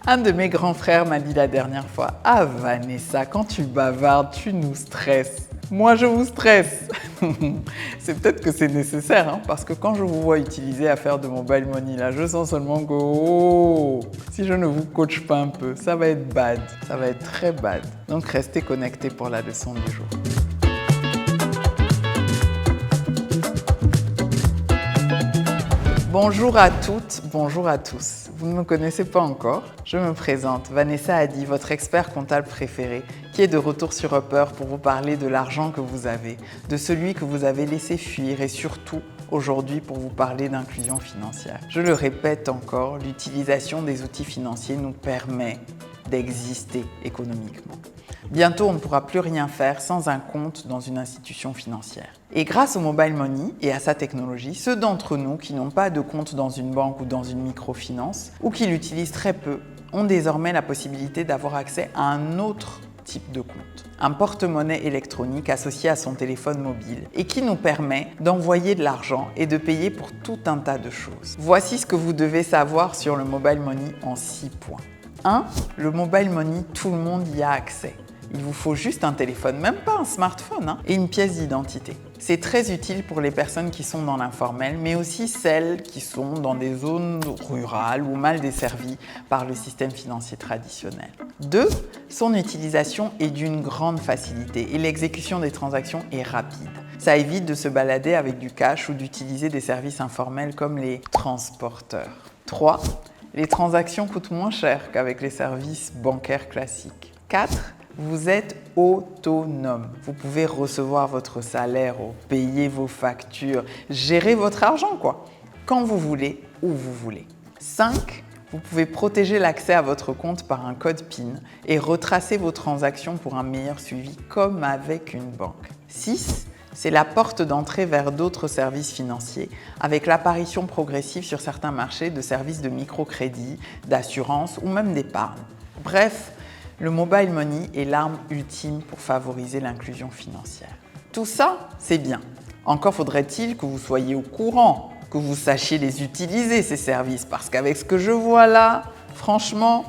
Un de mes grands frères m'a dit la dernière fois « Ah Vanessa, quand tu bavardes, tu nous stresses. Moi, je vous stresse. » C'est peut-être que c'est nécessaire, hein, parce que quand je vous vois utiliser affaire de mobile money, là, je sens seulement que si je ne vous coach pas un peu, ça va être bad. Ça va être très bad. Donc, restez connectés pour la leçon du jour. Bonjour à toutes, bonjour à tous. Vous ne me connaissez pas encore? Je me présente, Vanessa Hadi, votre expert comptable préféré, qui est de retour sur Upper pour vous parler de l'argent que vous avez, de celui que vous avez laissé fuir et surtout, aujourd'hui, pour vous parler d'inclusion financière. Je le répète encore, l'utilisation des outils financiers nous permet d'exister économiquement. Bientôt, on ne pourra plus rien faire sans un compte dans une institution financière. Et grâce au mobile money et à sa technologie, ceux d'entre nous qui n'ont pas de compte dans une banque ou dans une microfinance ou qui l'utilisent très peu ont désormais la possibilité d'avoir accès à un autre type de compte. Un porte-monnaie électronique associé à son téléphone mobile et qui nous permet d'envoyer de l'argent et de payer pour tout un tas de choses. Voici ce que vous devez savoir sur le mobile money en 6 points. 1. Le mobile money, tout le monde y a accès. Il vous faut juste un téléphone, même pas un smartphone, et une pièce d'identité. C'est très utile pour les personnes qui sont dans l'informel, mais aussi celles qui sont dans des zones rurales ou mal desservies par le système financier traditionnel. 2. Son utilisation est d'une grande facilité et l'exécution des transactions est rapide. Ça évite de se balader avec du cash ou d'utiliser des services informels comme les transporteurs. 3. Les transactions coûtent moins cher qu'avec les services bancaires classiques. 4. Vous êtes autonome. Vous pouvez recevoir votre salaire, payer vos factures, gérer votre argent, quand vous voulez, où vous voulez. 5. Vous pouvez protéger l'accès à votre compte par un code PIN et retracer vos transactions pour un meilleur suivi, comme avec une banque. 6. C'est la porte d'entrée vers d'autres services financiers, avec l'apparition progressive sur certains marchés de services de microcrédit, d'assurance ou même d'épargne. Bref, le mobile money est l'arme ultime pour favoriser l'inclusion financière. Tout ça, c'est bien. Encore faudrait-il que vous soyez au courant, que vous sachiez les utiliser, ces services, parce qu'avec ce que je vois là, franchement,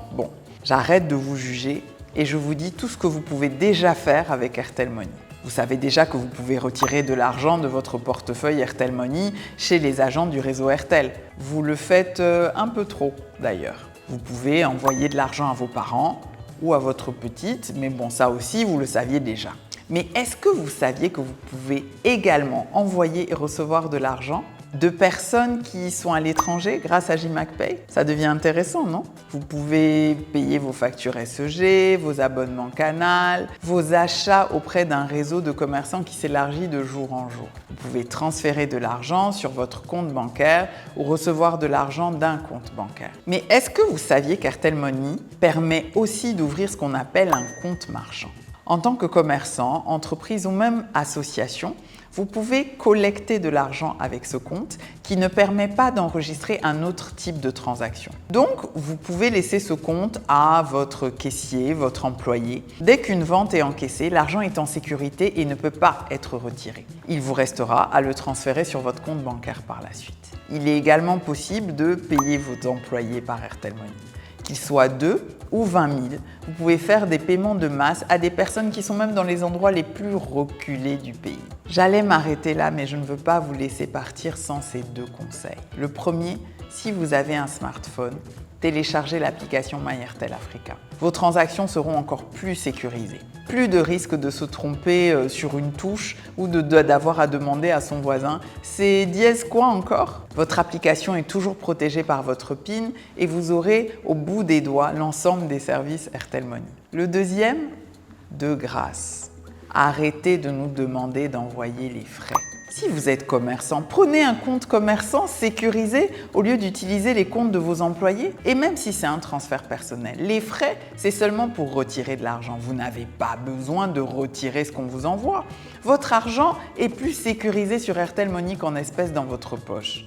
j'arrête de vous juger et je vous dis tout ce que vous pouvez déjà faire avec Airtel Money. Vous savez déjà que vous pouvez retirer de l'argent de votre portefeuille Airtel Money chez les agents du réseau Airtel. Vous le faites un peu trop d'ailleurs. Vous pouvez envoyer de l'argent à vos parents ou à votre petite, mais ça aussi, vous le saviez déjà. Mais est-ce que vous saviez que vous pouvez également envoyer et recevoir de l'argent de personnes qui sont à l'étranger grâce à JMacPay? Ça devient intéressant, non? Vous pouvez payer vos factures SEG, vos abonnements Canal, vos achats auprès d'un réseau de commerçants qui s'élargit de jour en jour. Vous pouvez transférer de l'argent sur votre compte bancaire ou recevoir de l'argent d'un compte bancaire. Mais est-ce que vous saviez qu'Airtel Money permet aussi d'ouvrir ce qu'on appelle un compte marchand? En tant que commerçant, entreprise ou même association, vous pouvez collecter de l'argent avec ce compte qui ne permet pas d'enregistrer un autre type de transaction. Donc, vous pouvez laisser ce compte à votre caissier, votre employé. Dès qu'une vente est encaissée, l'argent est en sécurité et ne peut pas être retiré. Il vous restera à le transférer sur votre compte bancaire par la suite. Il est également possible de payer vos employés par Airtel Money. Qu'ils soient 2 ou 20 000, vous pouvez faire des paiements de masse à des personnes qui sont même dans les endroits les plus reculés du pays. J'allais m'arrêter là, mais je ne veux pas vous laisser partir sans ces 2 conseils. Le premier, si vous avez un smartphone, téléchargez l'application MyAirtel Africa. Vos transactions seront encore plus sécurisées. Plus de risque de se tromper sur une touche ou d'avoir à demander à son voisin « c'est dièse quoi encore ?» Votre application est toujours protégée par votre PIN et vous aurez au bout des doigts l'ensemble des services Airtel Money. Le deuxième, de grâce, arrêtez de nous demander d'envoyer les frais. Si vous êtes commerçant, prenez un compte commerçant sécurisé au lieu d'utiliser les comptes de vos employés. Et même si c'est un transfert personnel, les frais, c'est seulement pour retirer de l'argent. Vous n'avez pas besoin de retirer ce qu'on vous envoie. Votre argent est plus sécurisé sur Airtel Money qu'en espèces dans votre poche.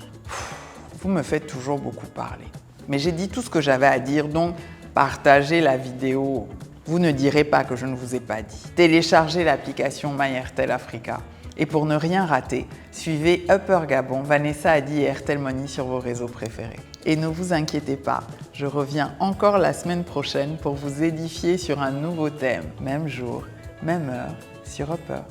Vous me faites toujours beaucoup parler. Mais j'ai dit tout ce que j'avais à dire, donc partagez la vidéo. Vous ne direz pas que je ne vous ai pas dit. Téléchargez l'application MyAirtel Africa. Et pour ne rien rater, suivez Upper Gabon, Vanessa Hadi et Airtel Money sur vos réseaux préférés. Et ne vous inquiétez pas, je reviens encore la semaine prochaine pour vous édifier sur un nouveau thème, même jour, même heure, sur Upper.